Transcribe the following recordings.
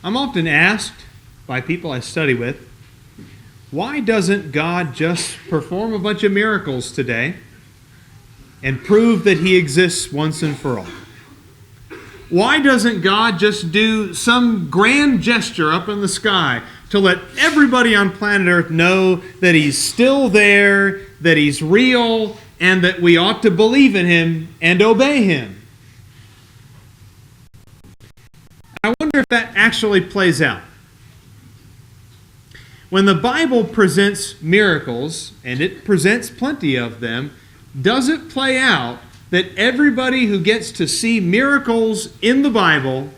I'm often asked by people I study with, why doesn't God just perform a bunch of miracles today and prove that He exists once and for all? Why doesn't God just do some grand gesture up in the sky to let everybody on planet Earth know that He's still there, that He's real, and that we ought to believe in Him and obey Him? I wonder if that actually plays out. When the Bible presents miracles, and it presents plenty of them, does it play out that everybody who gets to see miracles in the Bible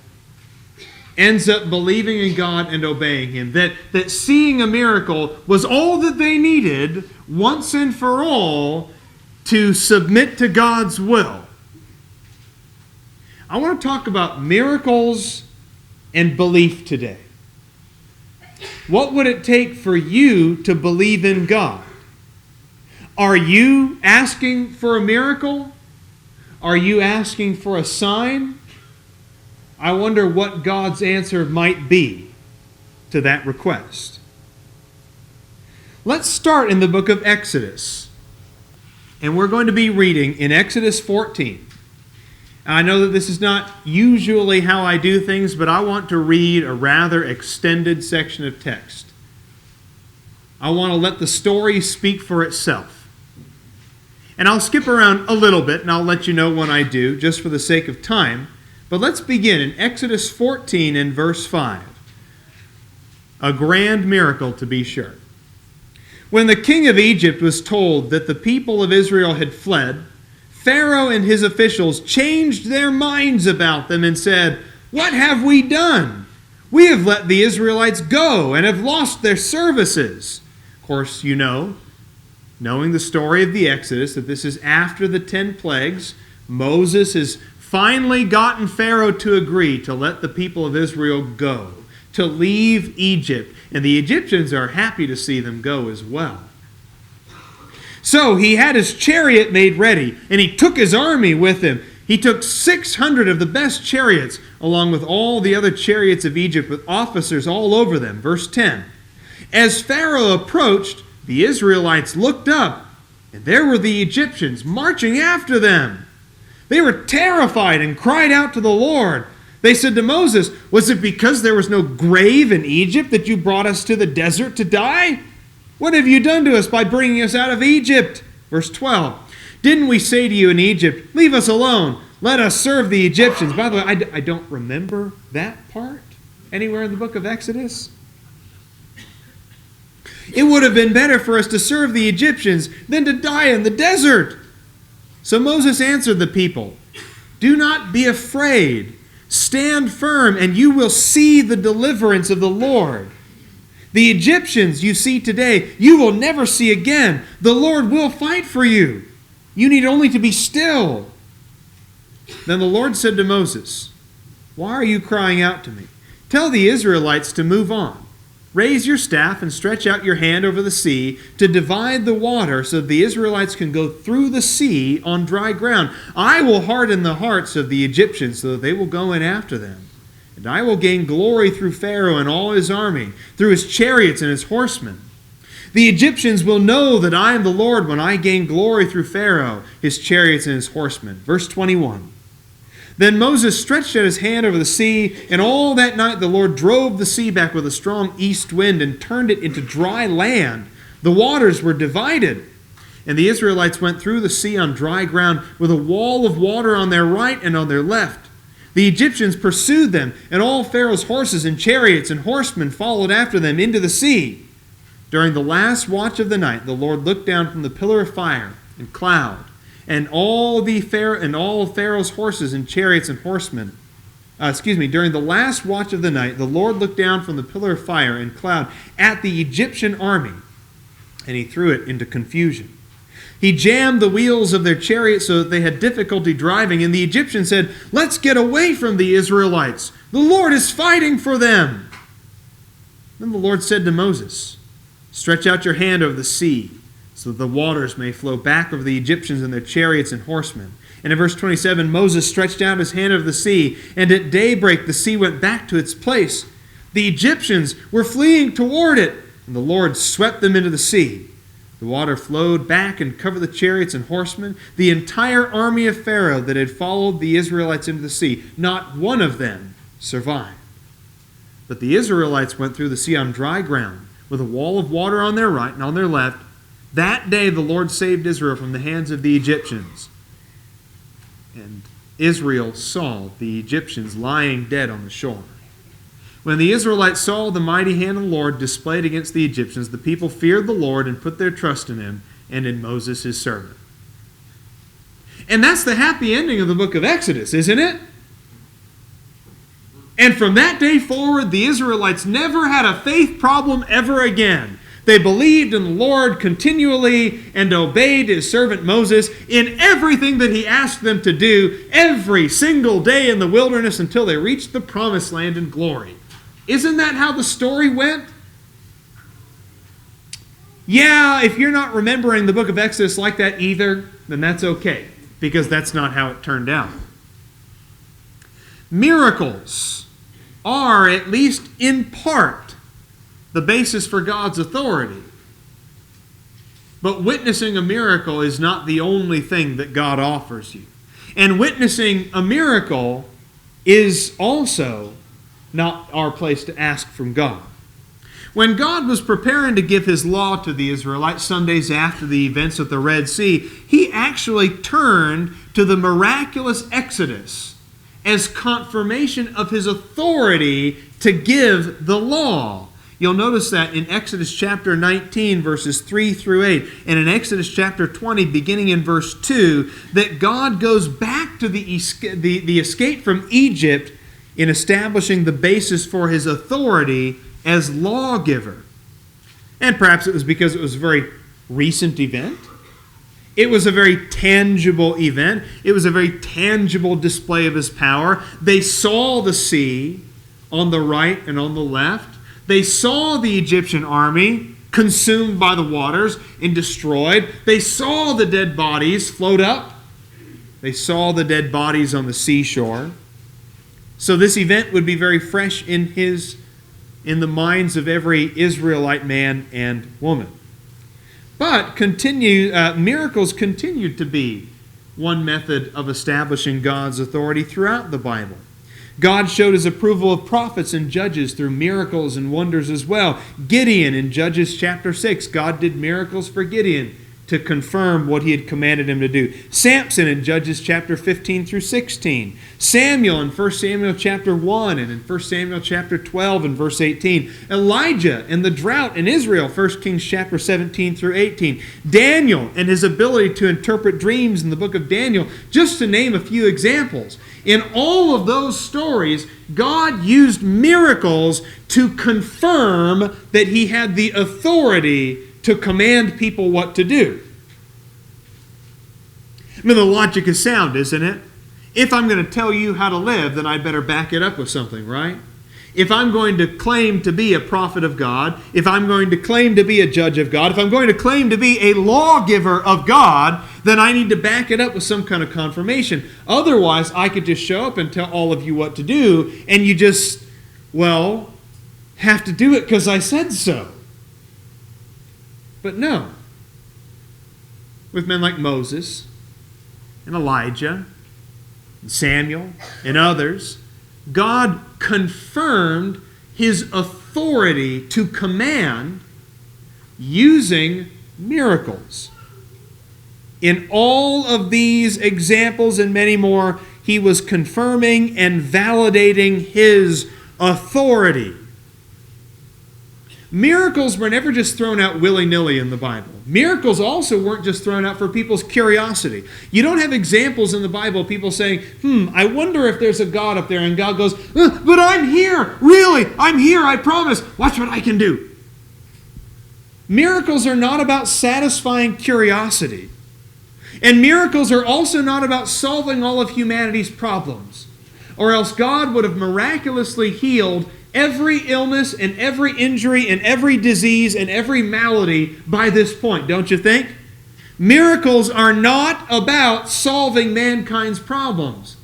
ends up believing in God and obeying Him? That seeing a miracle was all that they needed once and for all to submit to God's will. I want to talk about miracles and belief today. What would it take for you to believe in God? Are you asking for a miracle? Are you asking for a sign? I wonder what God's answer might be to that request. Let's start in the book of Exodus. And we're going to be reading in Exodus 14. I know that this is not usually how I do things, but I want to read a rather extended section of text. I want to let the story speak for itself. And I'll skip around a little bit, and I'll let you know when I do, just for the sake of time. But let's begin in Exodus 14 and verse 5. A grand miracle, to be sure. When the king of Egypt was told that the people of Israel had fled, Pharaoh and his officials changed their minds about them and said, "What have we done? We have let the Israelites go and have lost their services." Of course, you know, knowing the story of the Exodus, that this is after the 10 plagues. Moses has finally gotten Pharaoh to agree to let the people of Israel go, to leave Egypt. And the Egyptians are happy to see them go as well. So he had his chariot made ready, and he took his army with him. He took 600 of the best chariots, along with all the other chariots of Egypt, with officers all over them. Verse 10. As Pharaoh approached, the Israelites looked up, and there were the Egyptians marching after them. They were terrified and cried out to the Lord. They said to Moses, "Was it because there was no grave in Egypt that you brought us to the desert to die? What have you done to us by bringing us out of Egypt?" Verse 12. "Didn't we say to you in Egypt, 'Leave us alone, let us serve the Egyptians'?" By the way, I don't remember that part anywhere in the book of Exodus. "It would have been better for us to serve the Egyptians than to die in the desert." So Moses answered the people, "Do not be afraid. Stand firm, and you will see the deliverance of the Lord. The Egyptians you see today, you will never see again. The Lord will fight for you. You need only to be still." Then the Lord said to Moses, "Why are you crying out to me? Tell the Israelites to move on. Raise your staff and stretch out your hand over the sea to divide the water so that the Israelites can go through the sea on dry ground. I will harden the hearts of the Egyptians so that they will go in after them. And I will gain glory through Pharaoh and all his army, through his chariots and his horsemen. The Egyptians will know that I am the Lord when I gain glory through Pharaoh, his chariots and his horsemen." Verse 21. Then Moses stretched out his hand over the sea, and all that night the Lord drove the sea back with a strong east wind and turned it into dry land. The waters were divided, and the Israelites went through the sea on dry ground with a wall of water on their right and on their left. The Egyptians pursued them, and all Pharaoh's horses and chariots and horsemen followed after them into the sea. During the last watch of the night, the Lord looked down from the pillar of fire and cloud, and all of Pharaoh's horses and chariots and horsemen. During the last watch of the night, the Lord looked down from the pillar of fire and cloud at the Egyptian army, and he threw it into confusion. He jammed the wheels of their chariots so that they had difficulty driving, and the Egyptians said, "Let's get away from the Israelites. The Lord is fighting for them." Then the Lord said to Moses, "Stretch out your hand over the sea, so that the waters may flow back over the Egyptians and their chariots and horsemen." And in verse 27, Moses stretched out his hand over the sea, and at daybreak the sea went back to its place. The Egyptians were fleeing toward it, and the Lord swept them into the sea. The water flowed back and covered the chariots and horsemen, the entire army of Pharaoh that had followed the Israelites into the sea. Not one of them survived. But the Israelites went through the sea on dry ground, with a wall of water on their right and on their left. That day the Lord saved Israel from the hands of the Egyptians. And Israel saw the Egyptians lying dead on the shore. When the Israelites saw the mighty hand of the Lord displayed against the Egyptians, the people feared the Lord and put their trust in him and in Moses his servant. And that's the happy ending of the book of Exodus, isn't it? And from that day forward, the Israelites never had a faith problem ever again. They believed in the Lord continually and obeyed his servant Moses in everything that he asked them to do every single day in the wilderness until they reached the promised land in glory. Isn't that how the story went? Yeah, if you're not remembering the book of Exodus like that either, then that's okay, because that's not how it turned out. Miracles are, at least in part, the basis for God's authority. But witnessing a miracle is not the only thing that God offers you. And witnessing a miracle is also not our place to ask from God. When God was preparing to give his law to the Israelites some days after the events at the Red Sea, he actually turned to the miraculous Exodus as confirmation of his authority to give the law. You'll notice that in Exodus chapter 19, verses 3 through 8, and in Exodus chapter 20, beginning in verse 2, that God goes back to the escape from Egypt in establishing the basis for his authority as lawgiver. And perhaps it was because it was a very recent event. It was a very tangible event. It was a very tangible display of his power. They saw the sea on the right and on the left. They saw the Egyptian army consumed by the waters and destroyed. They saw the dead bodies float up. They saw the dead bodies on the seashore. So this event would be very fresh in the minds of every Israelite man and woman. But miracles continued to be one method of establishing God's authority throughout the Bible. God showed his approval of prophets and judges through miracles and wonders as well. Gideon in Judges chapter 6, God did miracles for Gideon to confirm what he had commanded him to do. Samson in Judges chapter 15 through 16. Samuel in 1 Samuel chapter 1 and in 1 Samuel chapter 12 and verse 18. Elijah and the drought in Israel, 1 Kings chapter 17 through 18. Daniel and his ability to interpret dreams in the book of Daniel, just to name a few examples. In all of those stories, God used miracles to confirm that he had the authority to command people what to do. I mean, the logic is sound, isn't it? If I'm going to tell you how to live, then I'd better back it up with something, right? If I'm going to claim to be a prophet of God, if I'm going to claim to be a judge of God, if I'm going to claim to be a lawgiver of God, then I need to back it up with some kind of confirmation. Otherwise, I could just show up and tell all of you what to do, and you just, have to do it because I said so. But no. With men like Moses and Elijah and Samuel and others, God confirmed his authority to command using miracles. In all of these examples and many more, he was confirming and validating his authority. Miracles were never just thrown out willy-nilly in the Bible. Miracles also weren't just thrown out for people's curiosity. You don't have examples in the Bible of people saying, I wonder if there's a God up there, and God goes, but I'm here, really, I'm here, I promise, watch what I can do. Miracles are not about satisfying curiosity. And miracles are also not about solving all of humanity's problems, or else God would have miraculously healed every illness and every injury and every disease and every malady by this point, don't you think? Miracles are not about solving mankind's problems.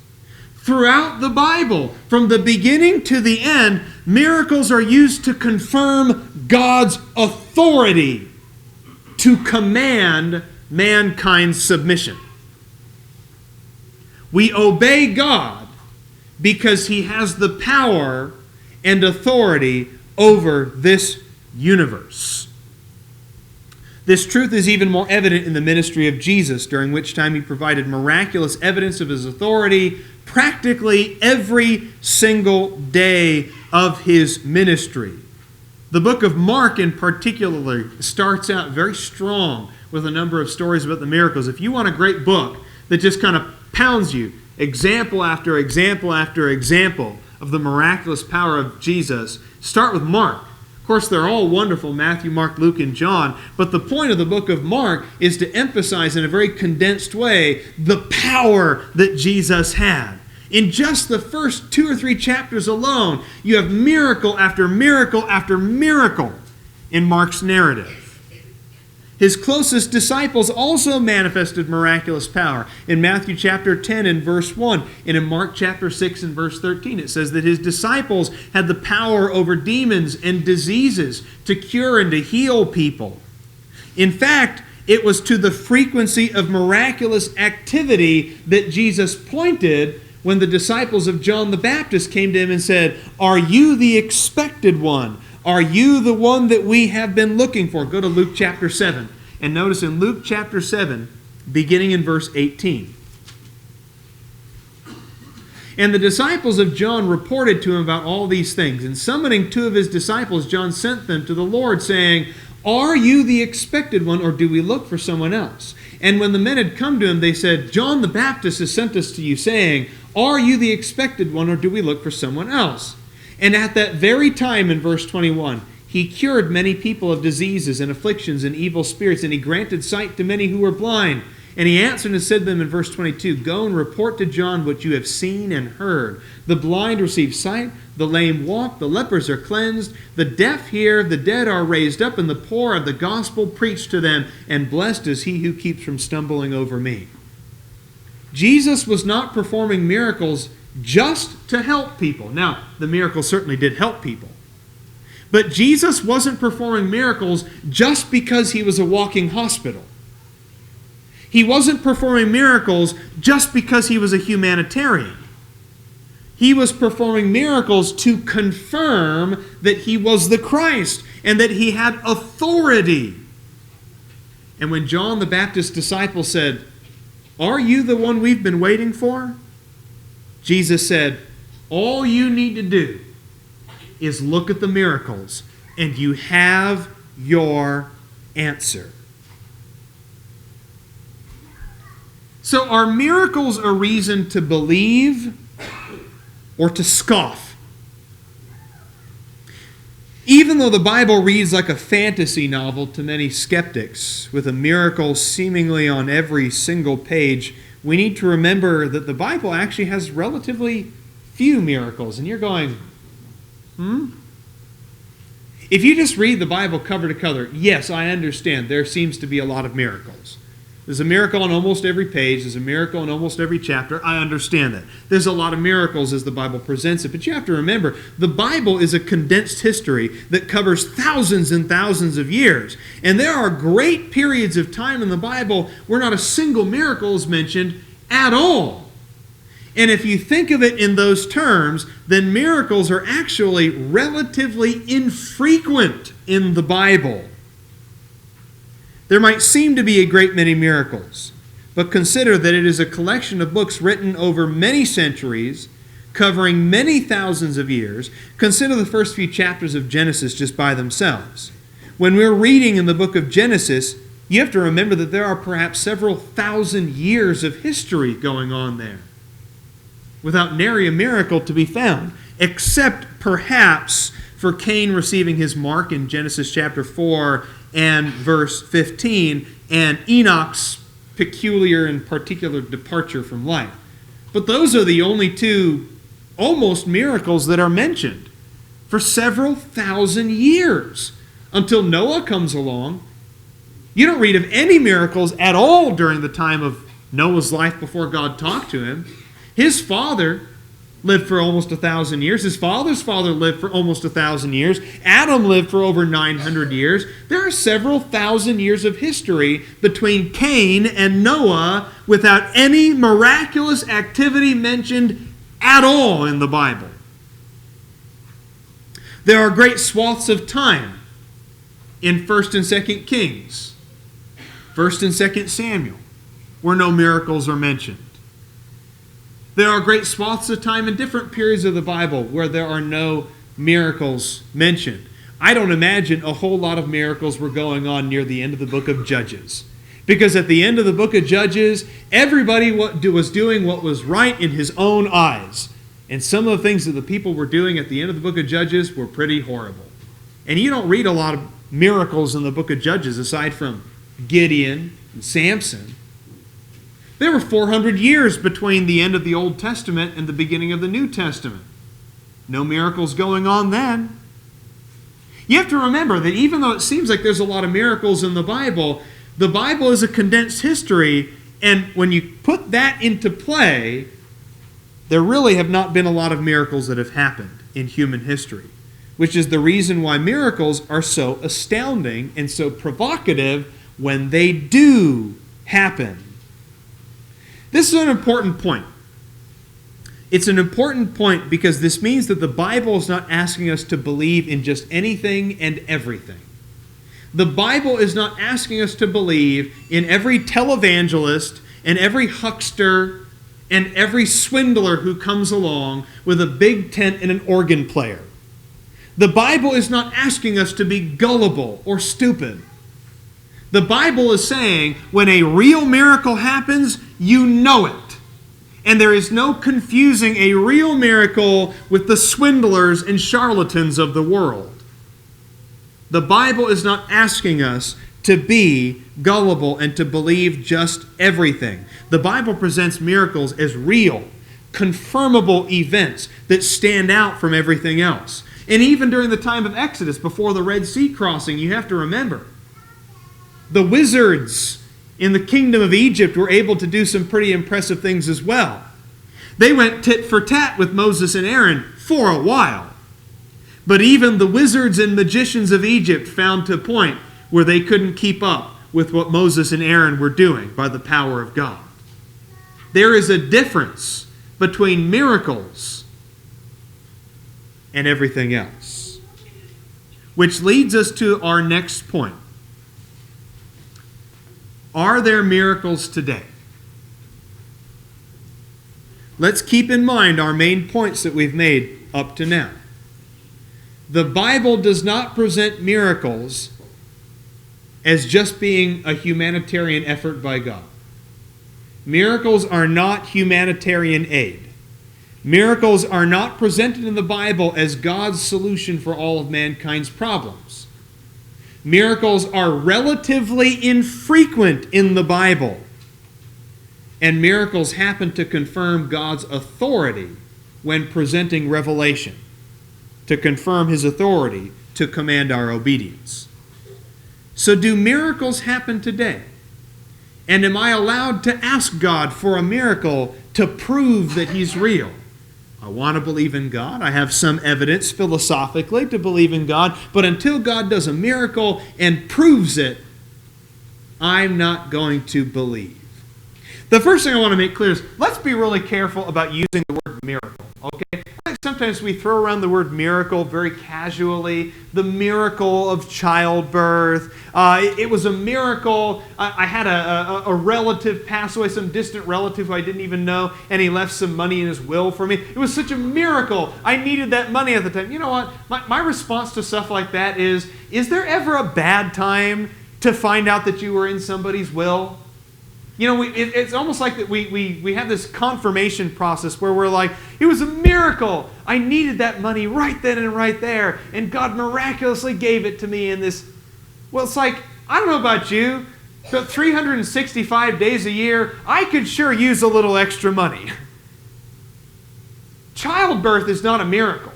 Throughout the Bible, from the beginning to the end, miracles are used to confirm God's authority to command mankind's submission. We obey God because He has the power and authority over this universe. This truth is even more evident in the ministry of Jesus, during which time He provided miraculous evidence of His authority practically every single day of His ministry. The book of Mark in particular starts out very strong with a number of stories about the miracles. If you want a great book that just kind of pounds you, example after example after example of the miraculous power of Jesus, start with Mark. Of course, they're all wonderful, Matthew, Mark, Luke, and John, but the point of the book of Mark is to emphasize in a very condensed way the power that Jesus had. In just the first 2 or 3 chapters alone, you have miracle after miracle after miracle in Mark's narrative. His closest disciples also manifested miraculous power. In Matthew chapter 10 and verse 1, and in Mark chapter 6 and verse 13, it says that His disciples had the power over demons and diseases to cure and to heal people. In fact, it was to the frequency of miraculous activity that Jesus pointed when the disciples of John the Baptist came to Him and said, "Are you the expected one? Are you the one that we have been looking for?" Go to Luke chapter 7. And notice in Luke chapter 7, beginning in verse 18. And the disciples of John reported to him about all these things. And summoning 2 of his disciples, John sent them to the Lord, saying, "Are you the expected one, or do we look for someone else?" And when the men had come to him, they said, "John the Baptist has sent us to you, saying, 'Are you the expected one, or do we look for someone else?'" And at that very time, in verse 21, He cured many people of diseases and afflictions and evil spirits, and He granted sight to many who were blind. And He answered and said to them in verse 22, "Go and report to John what you have seen and heard. The blind receive sight, the lame walk, the lepers are cleansed, the deaf hear, the dead are raised up, and the poor have the gospel preached to them, and blessed is he who keeps from stumbling over me." Jesus was not performing miracles just to help people. Now, the miracles certainly did help people. But Jesus wasn't performing miracles just because He was a walking hospital. He wasn't performing miracles just because He was a humanitarian. He was performing miracles to confirm that He was the Christ and that He had authority. And when John the Baptist's disciple said, "Are you the one we've been waiting for?" Jesus said, "All you need to do is look at the miracles, and you have your answer." So are miracles a reason to believe or to scoff? Even though the Bible reads like a fantasy novel to many skeptics, with a miracle seemingly on every single page, we need to remember that the Bible actually has relatively few miracles. And you're going, If you just read the Bible cover to cover, yes, I understand there seems to be a lot of miracles. There's a miracle on almost every page. There's a miracle in almost every chapter. I understand that. There's a lot of miracles as the Bible presents it. But you have to remember, the Bible is a condensed history that covers thousands and thousands of years. And there are great periods of time in the Bible where not a single miracle is mentioned at all. And if you think of it in those terms, then miracles are actually relatively infrequent in the Bible. There might seem to be a great many miracles, but consider that it is a collection of books written over many centuries, covering many thousands of years. Consider the first few chapters of Genesis just by themselves. When we're reading in the book of Genesis, you have to remember that there are perhaps several thousand years of history going on there, without nary a miracle to be found, except perhaps for Cain receiving his mark in Genesis chapter 4 and verse 15, and Enoch's peculiar and particular departure from life. But those are the only 2 almost miracles that are mentioned for several thousand years, until Noah comes along. You don't read of any miracles at all during the time of Noah's life before God talked to him. His father lived for almost 1,000 years. His father's father lived for almost 1,000 years. Adam lived for over 900 years. There are several thousand years of history between Cain and Noah without any miraculous activity mentioned at all in the Bible. There are great swaths of time in 1st and 2nd Kings, 1st and 2nd Samuel, where no miracles are mentioned. There are great swaths of time in different periods of the Bible where there are no miracles mentioned. I don't imagine a whole lot of miracles were going on near the end of the book of Judges. Because at the end of the book of Judges, everybody was doing what was right in his own eyes. And some of the things that the people were doing at the end of the book of Judges were pretty horrible. And you don't read a lot of miracles in the book of Judges aside from Gideon and Samson. There were 400 years between the end of the Old Testament and the beginning of the New Testament. No miracles going on then. You have to remember that even though it seems like there's a lot of miracles in the Bible is a condensed history, and when you put that into play, there really have not been a lot of miracles that have happened in human history, which is the reason why miracles are so astounding and so provocative when they do happen. This is an important point. It's an important point because this means that the Bible is not asking us to believe in just anything and everything. The Bible is not asking us to believe in every televangelist and every huckster and every swindler who comes along with a big tent and an organ player. The Bible is not asking us to be gullible or stupid. The Bible is saying when a real miracle happens, you know it. And there is no confusing a real miracle with the swindlers and charlatans of the world. The Bible is not asking us to be gullible and to believe just everything. The Bible presents miracles as real, confirmable events that stand out from everything else. And even during the time of Exodus, before the Red Sea crossing, you have to remember, the wizards in the kingdom of Egypt were able to do some pretty impressive things as well. They went tit for tat with Moses and Aaron for a while. But even the wizards and magicians of Egypt found to a point where they couldn't keep up with what Moses and Aaron were doing by the power of God. There is a difference between miracles and everything else. Which leads us to our next point. Are there miracles today? Let's keep in mind our main points that we've made up to now. The Bible does not present miracles as just being a humanitarian effort by God. Miracles are not humanitarian aid. Miracles are not presented in the Bible as God's solution for all of mankind's problems. Miracles are relatively infrequent in the Bible. And miracles happen to confirm God's authority when presenting revelation, to confirm His authority to command our obedience. So do miracles happen today? And am I allowed to ask God for a miracle to prove that He's real? I want to believe in God. I have some evidence philosophically to believe in God. But until God does a miracle and proves it, I'm not going to believe. The first thing I want to make clear is let's be really careful about using the word miracle. Okay? I think sometimes we throw around the word miracle very casually. The miracle of childbirth. It was a miracle. I had a relative pass away, some distant relative who I didn't even know, and he left some money in his will for me. It was such a miracle. I needed that money at the time. You know what? My response to stuff like that is there ever a bad time to find out that you were in somebody's will? You know, it's almost like that we have this confirmation process where we're like, it was a miracle. I needed that money right then and right there, and God miraculously gave it to me in this. Well, it's like, I don't know about you, but 365 days a year, I could sure use a little extra money. Childbirth is not a miracle.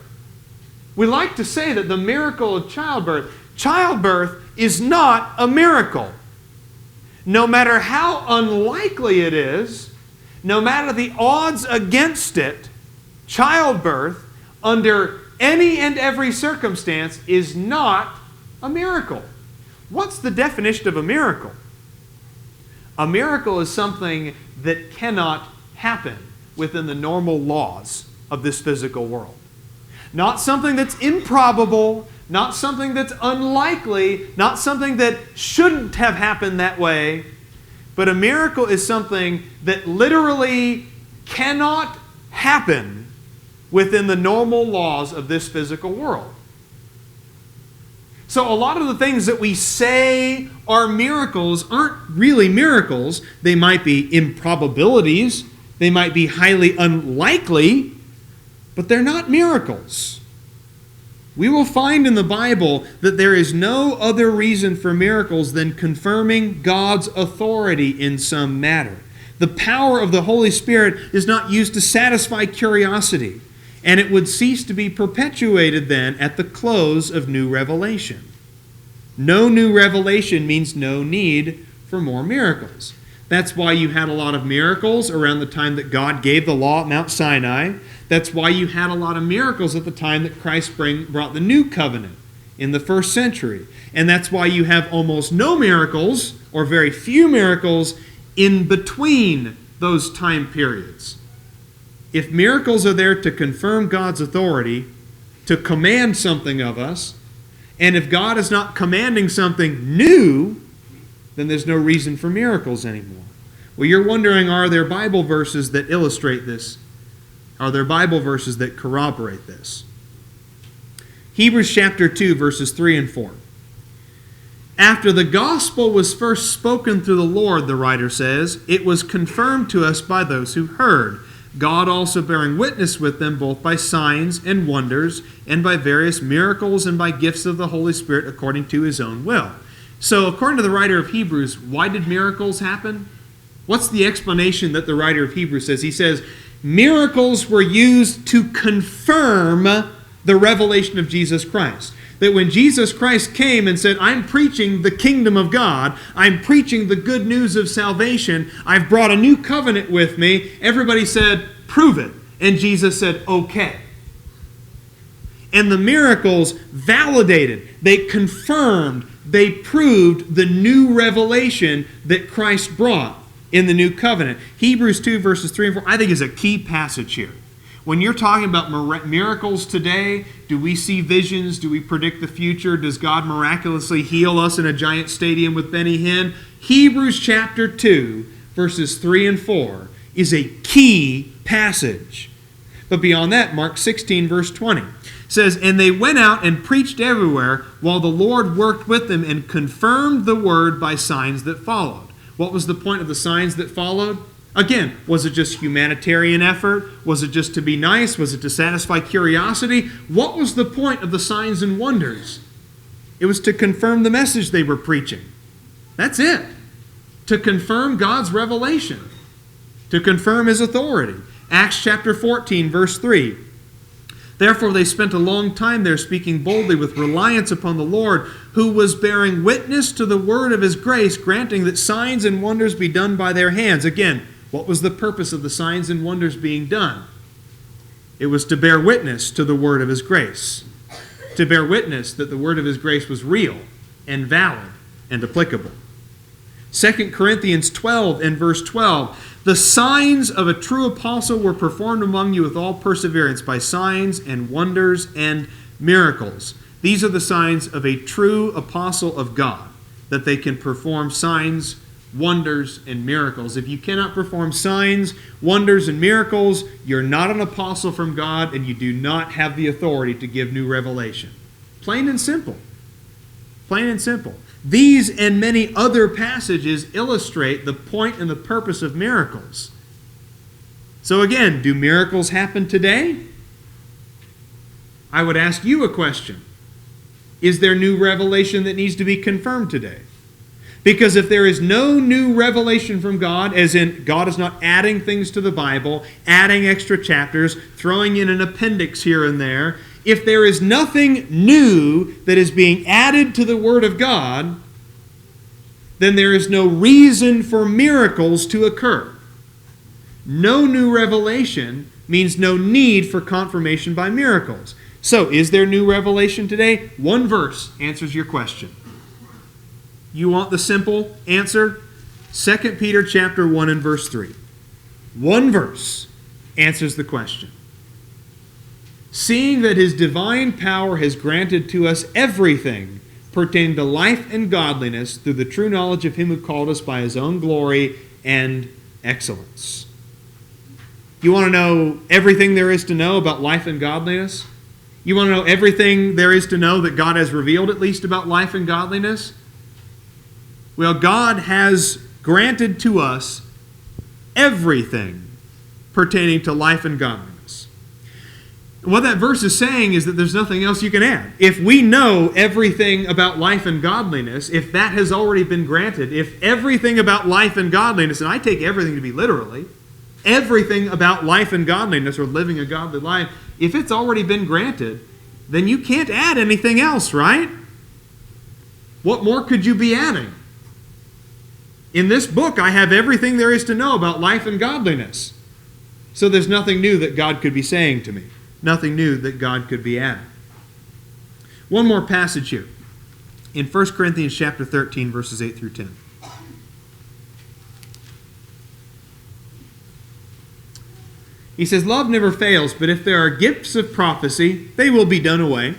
We like to say that the miracle of childbirth is not a miracle. No matter how unlikely it is, no matter the odds against it, Childbirth, under any and every circumstance, is not a miracle. What's the definition of a miracle? A miracle is something that cannot happen within the normal laws of this physical world. Not something that's improbable, not something that's unlikely, not something that shouldn't have happened that way, but a miracle is something that literally cannot happen within the normal laws of this physical world. So a lot of the things that we say are miracles aren't really miracles. They might be improbabilities, they might be highly unlikely, but they're not miracles. We will find in the Bible that there is no other reason for miracles than confirming God's authority in some matter. The power of the Holy Spirit is not used to satisfy curiosity, and it would cease to be perpetuated then at the close of new revelation. No new revelation means no need for more miracles. That's why you had a lot of miracles around the time that God gave the law at Mount Sinai. That's why you had a lot of miracles at the time that Christ brought the new covenant in the first century. And that's why you have almost no miracles, or very few miracles, in between those time periods. If miracles are there to confirm God's authority, to command something of us, and if God is not commanding something new, then there's no reason for miracles anymore. Well, you're wondering, are there Bible verses that illustrate this? Are there Bible verses that corroborate this? Hebrews chapter 2, verses 3 and 4. After the gospel was first spoken through the Lord, the writer says, it was confirmed to us by those who heard, God also bearing witness with them both by signs and wonders and by various miracles and by gifts of the Holy Spirit according to his own will. So according to the writer of Hebrews, why did miracles happen? What's the explanation that the writer of Hebrews says? He says, miracles were used to confirm the revelation of Jesus Christ. That when Jesus Christ came and said, I'm preaching the kingdom of God, I'm preaching the good news of salvation, I've brought a new covenant with me, everybody said, prove it. And Jesus said, okay. And the miracles validated, they confirmed, they proved the new revelation that Christ brought in the new covenant. Hebrews 2 verses 3 and 4, I think is a key passage here. When you're talking about miracles today, do we see visions? Do we predict the future? Does God miraculously heal us in a giant stadium with Benny Hinn? Hebrews chapter 2, verses 3 and 4 is a key passage. But beyond that, Mark 16, verse 20 says, and they went out and preached everywhere while the Lord worked with them and confirmed the word by signs that followed. What was the point of the signs that followed? Again, was it just humanitarian effort? Was it just to be nice? Was it to satisfy curiosity? What was the point of the signs and wonders? It was to confirm the message they were preaching. That's it. To confirm God's revelation. To confirm his authority. Acts chapter 14, verse 3. Therefore they spent a long time there speaking boldly with reliance upon the Lord, who was bearing witness to the word of his grace, granting that signs and wonders be done by their hands. Again, what was the purpose of the signs and wonders being done? It was to bear witness to the word of his grace. To bear witness that the word of his grace was real and valid and applicable. 2 Corinthians 12 and verse 12. The signs of a true apostle were performed among you with all perseverance by signs and wonders and miracles. These are the signs of a true apostle of God, that they can perform signs, wonders, and miracles. If you cannot perform signs, wonders, and miracles, you're not an apostle from God, and you do not have the authority to give new revelation. Plain and simple. Plain and simple. These and many other passages illustrate the point and the purpose of miracles. So again, do miracles happen today? I would ask you a question. Is there new revelation that needs to be confirmed today? Because if there is no new revelation from God, as in God is not adding things to the Bible, adding extra chapters, throwing in an appendix here and there, if there is nothing new that is being added to the Word of God, then there is no reason for miracles to occur. No new revelation means no need for confirmation by miracles. So, is there new revelation today? One verse answers your question. You want the simple answer? 2 Peter chapter 1 and verse 3. One verse answers the question. Seeing that his divine power has granted to us everything pertaining to life and godliness through the true knowledge of him who called us by his own glory and excellence. You want to know everything there is to know about life and godliness? You want to know everything there is to know that God has revealed at least about life and godliness? Well, God has granted to us everything pertaining to life and godliness. What that verse is saying is that there's nothing else you can add. If we know everything about life and godliness, if that has already been granted, if everything about life and godliness, and I take everything to be literally, everything about life and godliness or living a godly life, if it's already been granted, then you can't add anything else, right? What more could you be adding? In this book, I have everything there is to know about life and godliness. So there's nothing new that God could be saying to me. Nothing new that God could be adding. One more passage here. In 1 Corinthians chapter 13, verses 8 through 10. He says, love never fails, but if there are gifts of prophecy, they will be done away.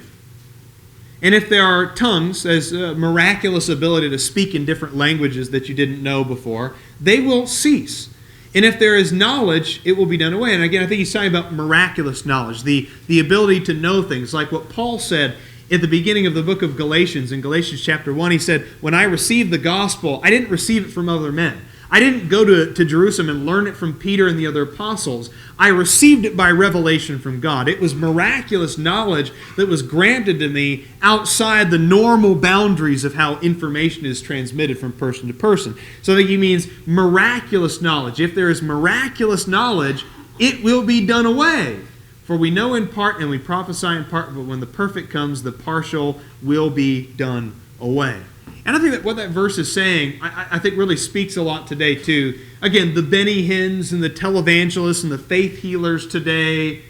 And if there are tongues, as a miraculous ability to speak in different languages that you didn't know before, they will cease. And if there is knowledge, it will be done away. And again, I think he's talking about miraculous knowledge, the ability to know things, like what Paul said at the beginning of the book of Galatians. In Galatians chapter 1, he said, when I received the gospel, I didn't receive it from other men. I didn't go to Jerusalem and learn it from Peter and the other apostles. I received it by revelation from God. It was miraculous knowledge that was granted to me outside the normal boundaries of how information is transmitted from person to person. So I think he means miraculous knowledge. If there is miraculous knowledge, it will be done away. For we know in part and we prophesy in part, but when the perfect comes, the partial will be done away. And I think that what that verse is saying, I think really speaks a lot today too. Again, the Benny Hinns and the televangelists and the faith healers today,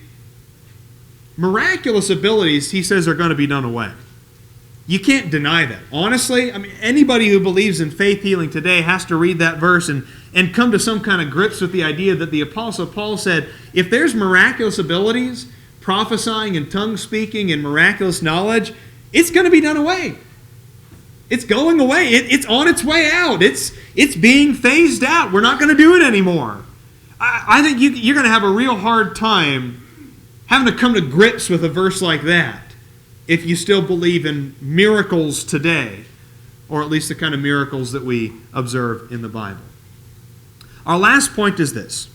miraculous abilities, he says, are going to be done away. You can't deny that. Honestly, I mean, anybody who believes in faith healing today has to read that verse and come to some kind of grips with the idea that the Apostle Paul said, if there's miraculous abilities, prophesying and tongue speaking and miraculous knowledge, it's going to be done away. It's going away. It's on its way out. It's being phased out. We're not going to do it anymore. I think you're going to have a real hard time having to come to grips with a verse like that if you still believe in miracles today, or at least the kind of miracles that we observe in the Bible. Our last point is this,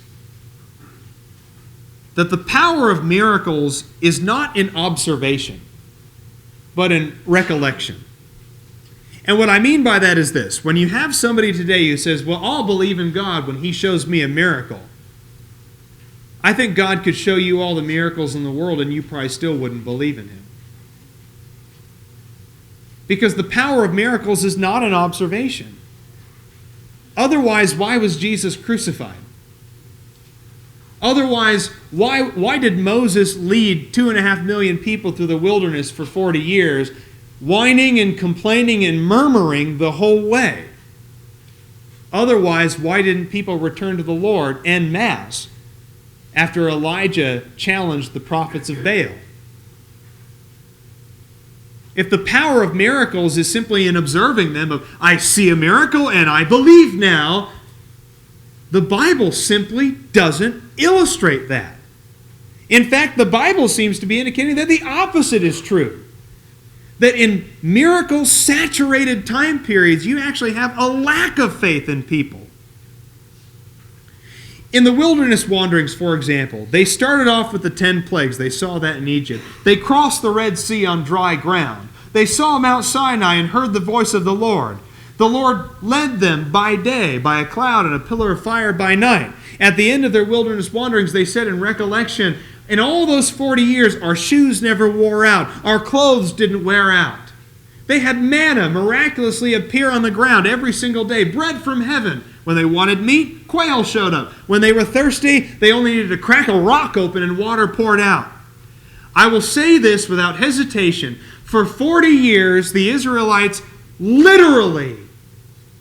that the power of miracles is not in observation, but in recollection. And what I mean by that is this. When you have somebody today who says, well, I'll believe in God when he shows me a miracle, I think God could show you all the miracles in the world and you probably still wouldn't believe in him. Because the power of miracles is not an observation. Otherwise, why was Jesus crucified? Otherwise, why did Moses lead 2.5 million people through the wilderness for 40 years, whining and complaining and murmuring the whole way? Otherwise, why didn't people return to the Lord en masse after Elijah challenged the prophets of Baal? If the power of miracles is simply in observing them, of I see a miracle and I believe now, the Bible simply doesn't illustrate that. In fact, the Bible seems to be indicating that the opposite is true. That in miracle-saturated time periods, you actually have a lack of faith in people. In the wilderness wanderings, for example, they started off with the 10 plagues. They saw that in Egypt. They crossed the Red Sea on dry ground. They saw Mount Sinai and heard the voice of the Lord. The Lord led them by day, by a cloud and a pillar of fire by night. At the end of their wilderness wanderings, they said in recollection, in all those 40 years, our shoes never wore out. Our clothes didn't wear out. They had manna miraculously appear on the ground every single day, bread from heaven. When they wanted meat, quail showed up. When they were thirsty, they only needed to crack a rock open and water poured out. I will say this without hesitation. For 40 years, the Israelites literally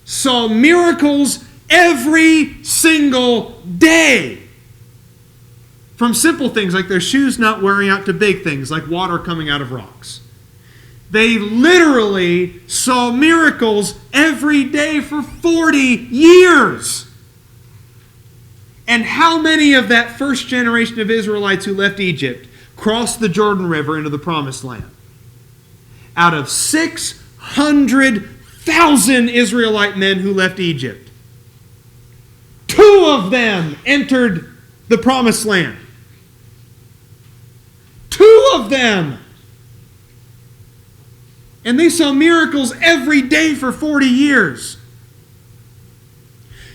saw miracles every single day. From simple things like their shoes not wearing out to big things like water coming out of rocks. They literally saw miracles every day for 40 years. And how many of that first generation of Israelites who left Egypt crossed the Jordan River into the Promised Land? Out of 600,000 Israelite men who left Egypt, 2 of them entered the Promised Land. 2 of them! And they saw miracles every day for 40 years.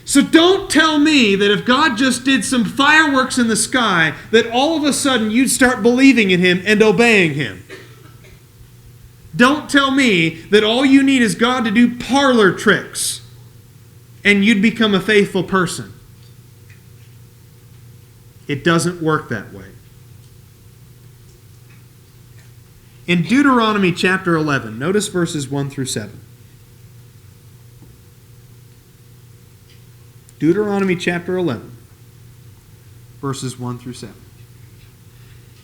So don't tell me that if God just did some fireworks in the sky, that all of a sudden you'd start believing in Him and obeying Him. Don't tell me that all you need is God to do parlor tricks and you'd become a faithful person. It doesn't work that way. In Deuteronomy chapter 11, notice verses 1 through 7. Deuteronomy chapter 11, verses 1 through 7.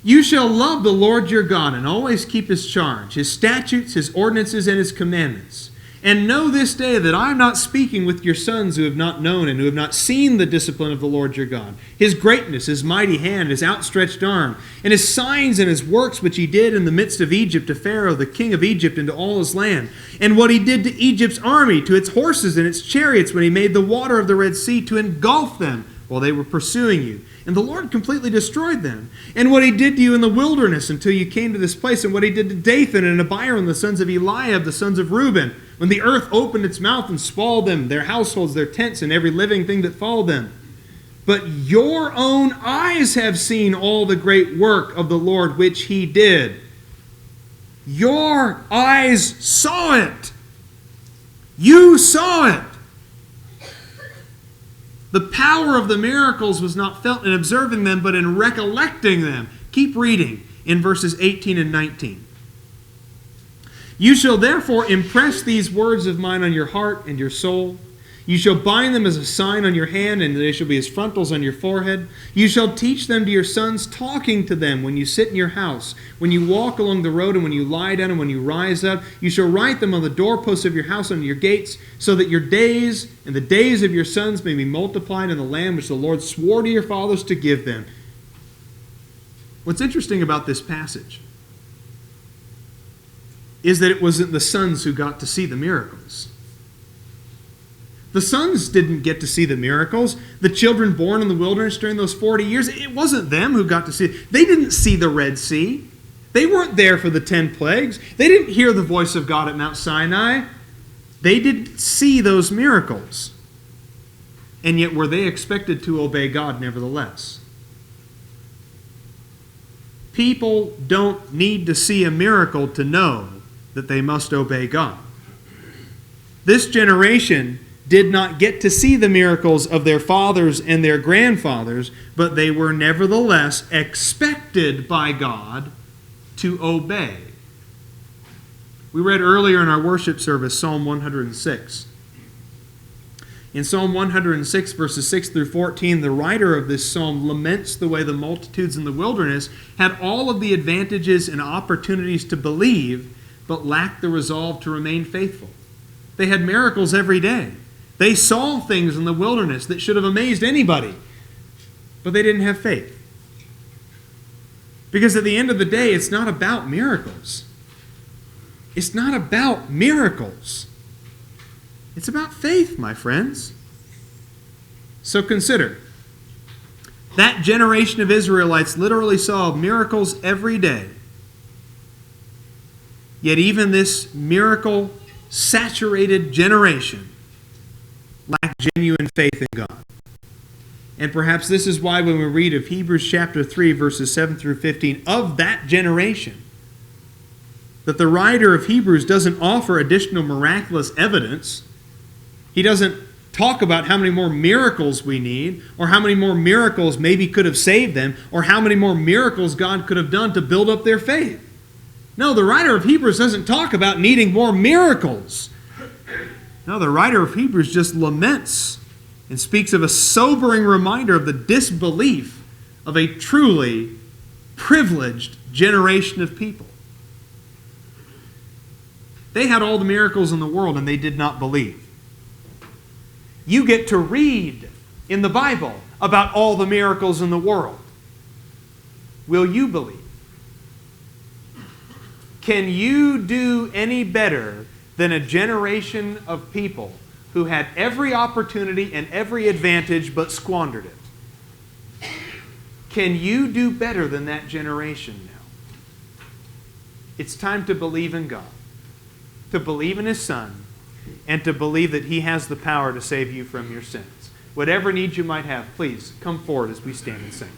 You shall love the Lord your God and always keep His charge, His statutes, His ordinances, and His commandments. And know this day that I am not speaking with your sons who have not known and who have not seen the discipline of the Lord your God, His greatness, His mighty hand, His outstretched arm, and His signs and His works which He did in the midst of Egypt to Pharaoh, the king of Egypt, and to all his land, and what He did to Egypt's army, to its horses and its chariots, when He made the water of the Red Sea to engulf them while they were pursuing you. And the Lord completely destroyed them. And what He did to you in the wilderness until you came to this place, and what He did to Dathan and Abiram, the sons of Eliab, the sons of Reuben, when the earth opened its mouth and swallowed them, their households, their tents, and every living thing that followed them. But your own eyes have seen all the great work of the Lord which He did. Your eyes saw it. You saw it. The power of the miracles was not felt in observing them, but in recollecting them. Keep reading in verses 18 and 19. You shall therefore impress these words of mine on your heart and your soul. You shall bind them as a sign on your hand, and they shall be as frontals on your forehead. You shall teach them to your sons, talking to them when you sit in your house, when you walk along the road, and when you lie down, and when you rise up. You shall write them on the doorposts of your house and on your gates, so that your days and the days of your sons may be multiplied in the land which the Lord swore to your fathers to give them. What's interesting about this passage is that it wasn't the sons who got to see the miracles. The sons didn't get to see the miracles. The children born in the wilderness during those 40 years, it wasn't them who got to see it. They didn't see the Red Sea. They weren't there for the 10 plagues. They didn't hear the voice of God at Mount Sinai. They didn't see those miracles. And yet were they expected to obey God nevertheless? People don't need to see a miracle to know that they must obey God. This generation did not get to see the miracles of their fathers and their grandfathers, but they were nevertheless expected by God to obey. We read earlier in our worship service Psalm 106. In Psalm 106, verses 6 through 14, the writer of this psalm laments the way the multitudes in the wilderness had all of the advantages and opportunities to believe, but lacked the resolve to remain faithful. They had miracles every day. They saw things in the wilderness that should have amazed anybody, but they didn't have faith. Because at the end of the day, it's not about miracles. It's not about miracles. It's about faith, my friends. So consider, that generation of Israelites literally saw miracles every day. Yet even this miracle-saturated generation lacked genuine faith in God. And perhaps this is why when we read of Hebrews chapter 3, verses 7 through 15, of that generation, that the writer of Hebrews doesn't offer additional miraculous evidence. He doesn't talk about how many more miracles we need, or how many more miracles maybe could have saved them, or how many more miracles God could have done to build up their faith. No, the writer of Hebrews doesn't talk about needing more miracles. No, the writer of Hebrews just laments and speaks of a sobering reminder of the disbelief of a truly privileged generation of people. They had all the miracles in the world and they did not believe. You get to read in the Bible about all the miracles in the world. Will you believe? Can you do any better than a generation of people who had every opportunity and every advantage but squandered it? Can you do better than that generation now? It's time to believe in God, to believe in His Son, and to believe that He has the power to save you from your sins. Whatever needs you might have, please come forward as we stand and sing.